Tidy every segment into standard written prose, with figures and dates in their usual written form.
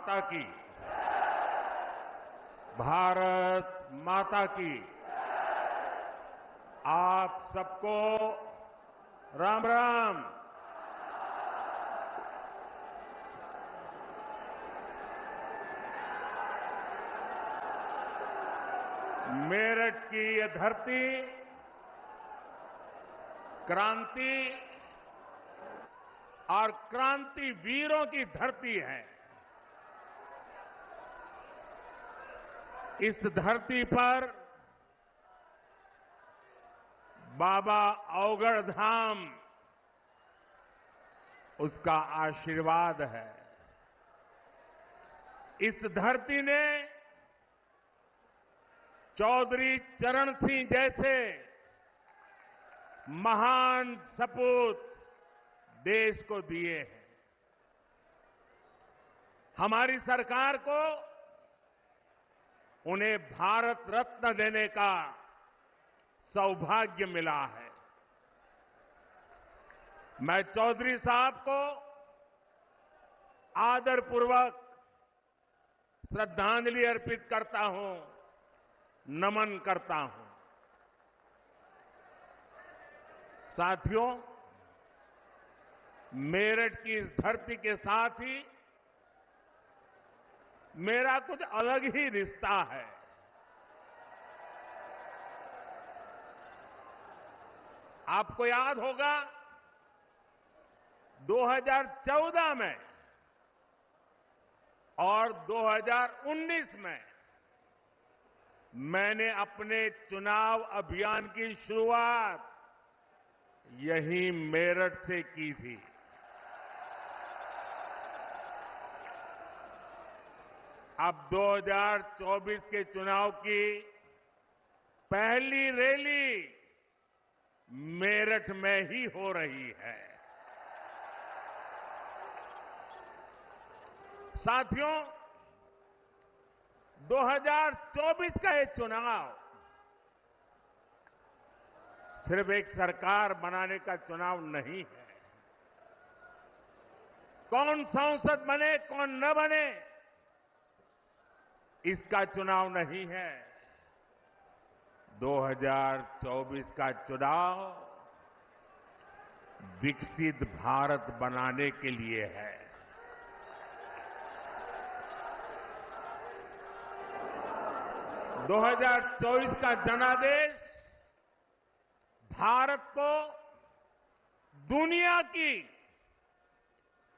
माता की, भारत माता की। आप सबको राम राम। मेरठ की ये धरती क्रांति और क्रांति वीरों की धरती है। इस धरती पर बाबा अवगढ़ धाम उसका आशीर्वाद है। इस धरती ने चौधरी चरण सिंह जैसे महान सपूत देश को दिए हैं। हमारी सरकार को उन्हें भारत रत्न देने का सौभाग्य मिला है। मैं चौधरी साहब को आदरपूर्वक श्रद्धांजलि अर्पित करता हूं, नमन करता हूं। साथियों, मेरठ की इस धरती के साथ ही मेरा कुछ अलग ही रिश्ता है। आपको याद होगा 2014 में और 2019 में मैंने अपने चुनाव अभियान की शुरुआत यही मेरठ से की थी। अब 2024 के चुनाव की पहली रैली मेरठ में ही हो रही है। साथियों, 2024 का ये चुनाव सिर्फ एक सरकार बनाने का चुनाव नहीं है। कौन सांसद बने, कौन न बने, इसका चुनाव नहीं है। 2024 का चुनाव विकसित भारत बनाने के लिए है। दो 2024 का जनादेश भारत को दुनिया की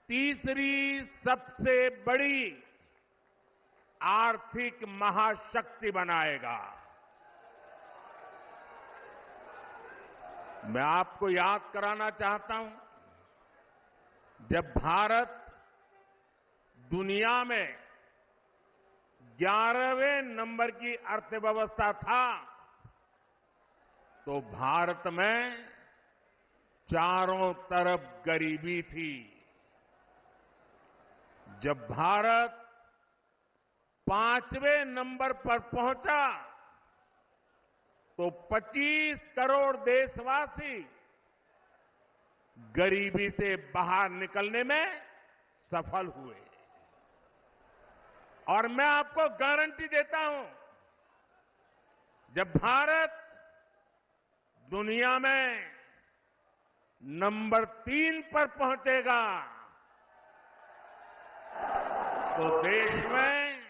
तीसरी सबसे बड़ी आर्थिक महाशक्ति बनाएगा। मैं आपको याद कराना चाहता हूं, जब भारत दुनिया में 11वें नंबर की अर्थव्यवस्था था, तो भारत में चारों तरफ गरीबी थी। जब भारत 5वें नंबर पर पहुंचा, तो 25 करोड़ देशवासी गरीबी से बाहर निकलने में सफल हुए। और मैं आपको गारंटी देता हूं, जब भारत दुनिया में नंबर 3 पर पहुंचेगा, तो देश में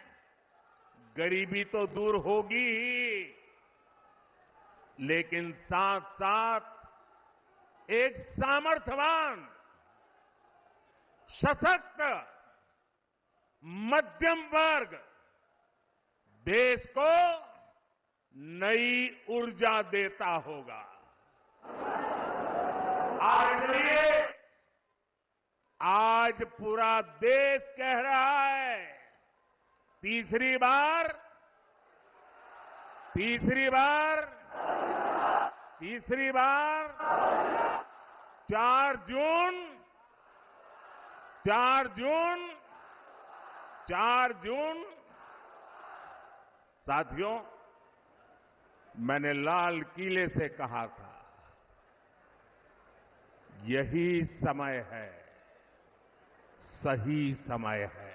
गरीबी तो दूर होगी ही, लेकिन साथ साथ एक सामर्थ्यवान, सशक्त मध्यम वर्ग देश को नई ऊर्जा देता होगा। आज पूरा देश कह रहा है, तीसरी बार 4 जून। साथियों, मैंने लाल किले से कहा था, यही समय है, सही समय है।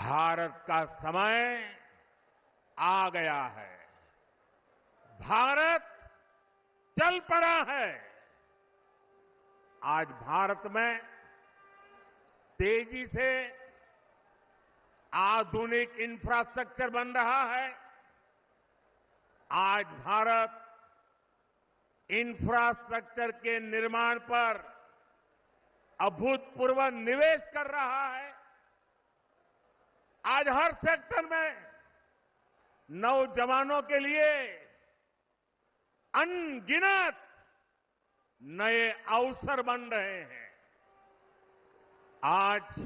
भारत का समय आ गया है। भारत चल पड़ा है। आज भारत में तेजी से आधुनिक इंफ्रास्ट्रक्चर बन रहा है। आज भारत इंफ्रास्ट्रक्चर के निर्माण पर अभूतपूर्व निवेश कर रहा है। आज हर सेक्टर में नौजवानों के लिए अनगिनत नए अवसर बन रहे हैं। आज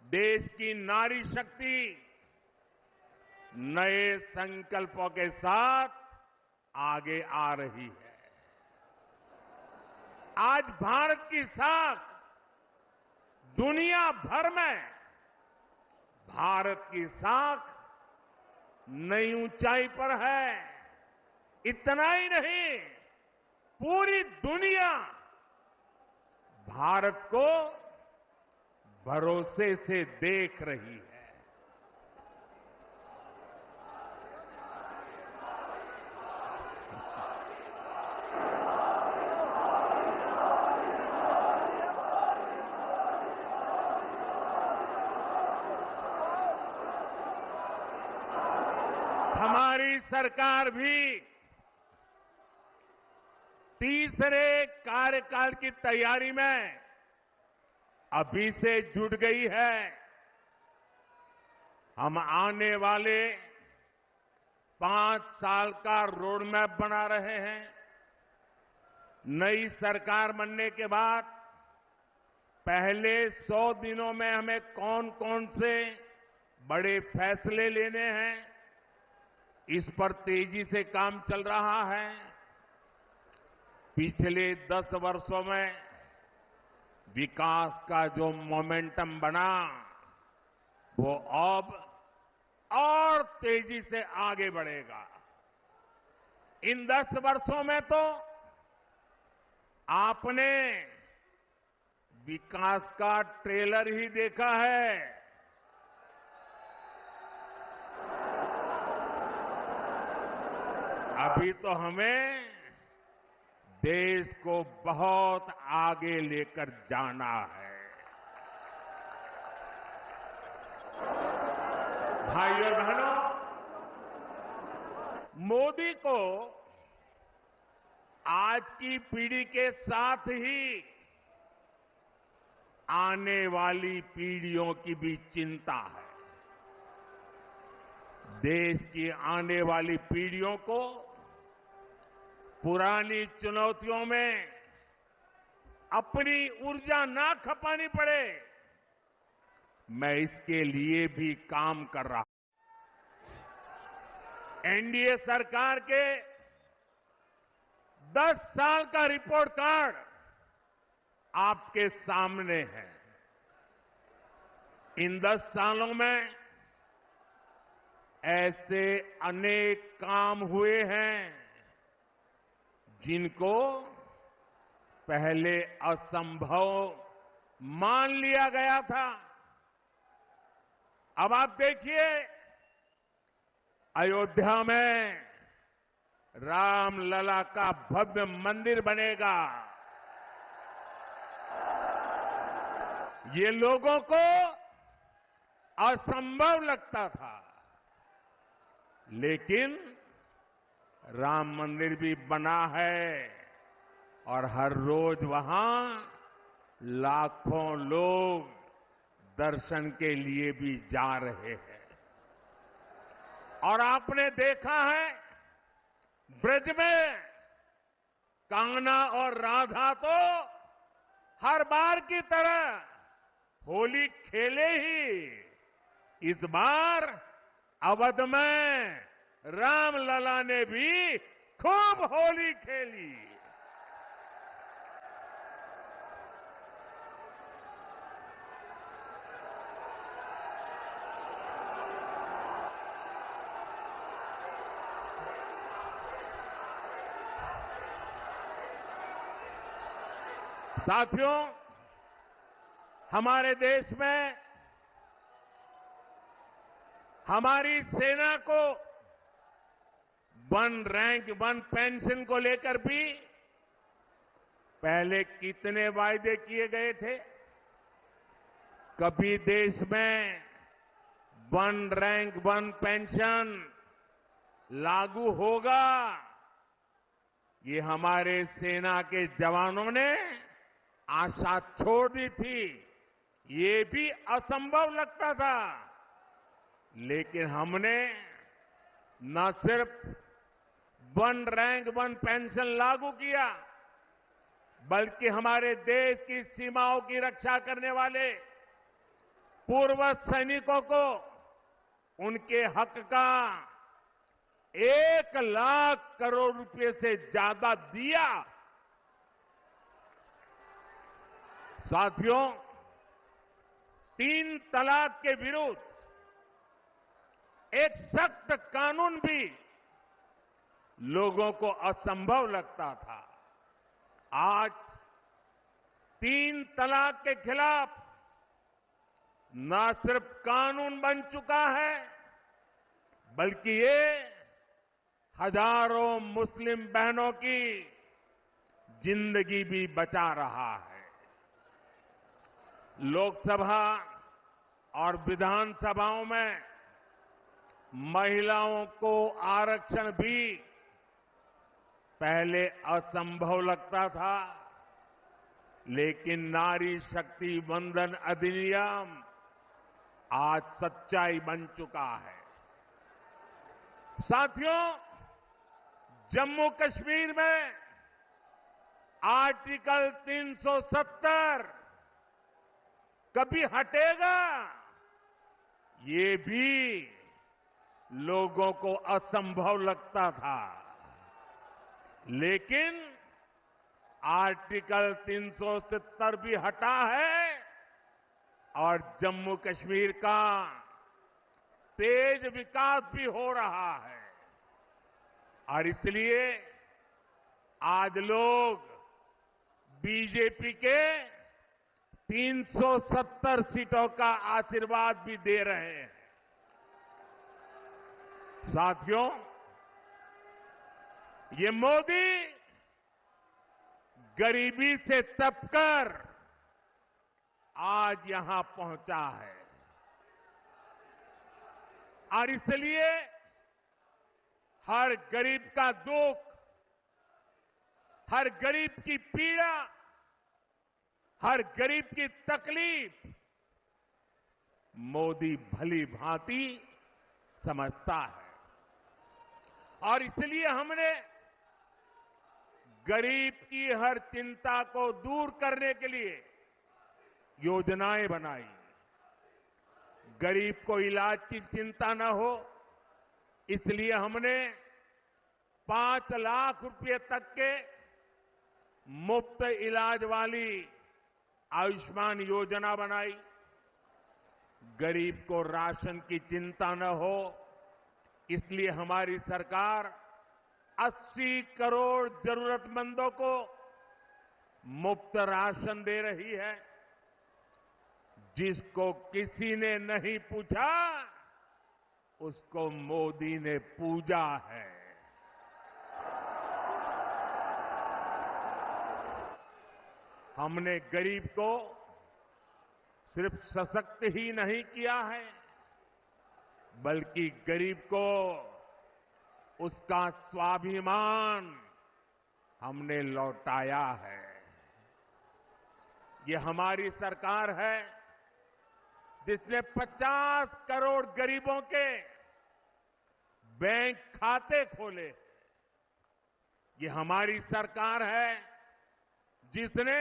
देश की नारी शक्ति नए संकल्पों के साथ आगे आ रही है। आज भारत की साख दुनिया भर में, भारत की साख नई ऊंचाई पर है। इतना ही नहीं, पूरी दुनिया भारत को भरोसे से देख रही है। हमारी सरकार भी तीसरे कार्यकाल की तैयारी में अभी से जुट गई है। हम आने वाले 5 साल का रोड मैप बना रहे हैं। नई सरकार बनने के बाद पहले 100 दिनों में हमें कौन कौन से बड़े फैसले लेने हैं, इस पर तेजी से काम चल रहा है। पिछले 10 वर्षों में विकास का जो मोमेंटम बना, वो अब और तेजी से आगे बढ़ेगा। इन 10 वर्षों में तो आपने विकास का ट्रेलर ही देखा है। अभी तो हमें देश को बहुत आगे लेकर जाना है। भाइयों बहनों, मोदी को आज की पीढ़ी के साथ ही आने वाली पीढ़ियों की भी चिंता है। देश की आने वाली पीढ़ियों को पुरानी चुनौतियों में अपनी ऊर्जा ना खपानी पड़े, मैं इसके लिए भी काम कर रहा हूं। एनडीए सरकार के 10 साल का रिपोर्ट कार्ड आपके सामने है। इन 10 सालों में ऐसे अनेक काम हुए हैं जिनको पहले असंभव मान लिया गया था। अब आप देखिए, अयोध्या में रामलला का भव्य मंदिर बनेगा। ये लोगों को असंभव लगता था, लेकिन राम मंदिर भी बना है और हर रोज वहां लाखों लोग दर्शन के लिए भी जा रहे हैं। और आपने देखा है, ब्रज में कान्हा और राधा तो हर बार की तरह होली खेले ही। इस बार अवध में रामलला ने भी खूब होली खेली। साथियों, हमारे देश में हमारी सेना को वन रैंक वन पेंशन को लेकर भी पहले कितने वायदे किए गए थे। कभी देश में वन रैंक वन पेंशन लागू होगा, ये हमारे सेना के जवानों ने आशा छोड़ दी थी। ये भी असंभव लगता था, लेकिन हमने न सिर्फ वन रैंक वन पेंशन लागू किया, बल्कि हमारे देश की सीमाओं की रक्षा करने वाले पूर्व सैनिकों को उनके हक का 1,00,000 करोड़ रुपए से ज्यादा दिया। साथियों, 3 तलाक के विरुद्ध एक सख्त कानून भी लोगों को असंभव लगता था। आज 3 तलाक के खिलाफ न सिर्फ कानून बन चुका है, बल्कि ये हजारों मुस्लिम बहनों की जिंदगी भी बचा रहा है। लोकसभा और विधानसभाओं में महिलाओं को आरक्षण भी पहले असंभव लगता था, लेकिन नारी शक्ति वंदन अधिनियम आज सच्चाई बन चुका है। साथियों, जम्मू कश्मीर में आर्टिकल 370 कभी हटेगा, ये भी लोगों को असंभव लगता था, लेकिन आर्टिकल 370 भी हटा है और जम्मू कश्मीर का तेज विकास भी हो रहा है। और इसलिए आज लोग बीजेपी के 370 सीटों का आशीर्वाद भी दे रहे हैं। साथियों, ये मोदी गरीबी से तपकर आज यहां पहुंचा है और इसलिए हर गरीब का दुख, हर गरीब की पीड़ा, हर गरीब की तकलीफ मोदी भली भांति समझता है। और इसलिए हमने गरीब की हर चिंता को दूर करने के लिए योजनाएं बनाई। गरीब को इलाज की चिंता न हो, इसलिए हमने 5 लाख रुपए तक के मुफ्त इलाज वाली आयुष्मान योजना बनाई। गरीब को राशन की चिंता न हो, इसलिए हमारी सरकार 80 करोड़ जरूरतमंदों को मुफ्त राशन दे रही है। जिसको किसी ने नहीं पूछा, उसको मोदी ने पूजा है। हमने गरीब को सिर्फ सशक्त ही नहीं किया है, बल्कि गरीब को उसका स्वाभिमान हमने लौटाया है। ये हमारी सरकार है जिसने 50 करोड़ गरीबों के बैंक खाते खोले। ये हमारी सरकार है जिसने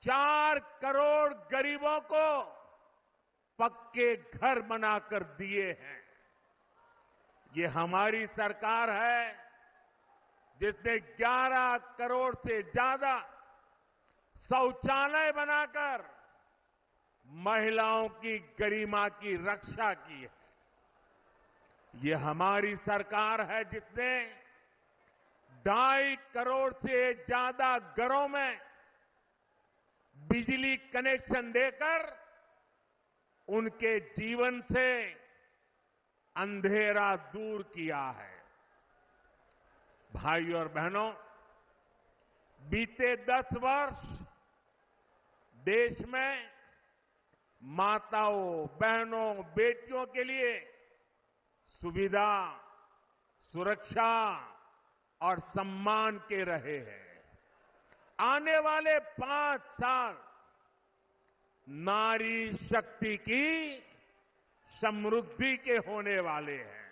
4 करोड़ गरीबों को पक्के घर बनाकर दिए हैं। ये हमारी सरकार है जिसने 11 करोड़ से ज्यादा शौचालय बनाकर महिलाओं की गरिमा की रक्षा की है। ये हमारी सरकार है जिसने 2.5 करोड़ से ज्यादा घरों में बिजली कनेक्शन देकर उनके जीवन से अंधेरा दूर किया है। भाइयों और बहनों, बीते 10 वर्ष देश में माताओं, बहनों, बेटियों के लिए सुविधा, सुरक्षा और सम्मान के रहे हैं। आने वाले 5 साल नारी शक्ति की समृद्धि के होने वाले हैं।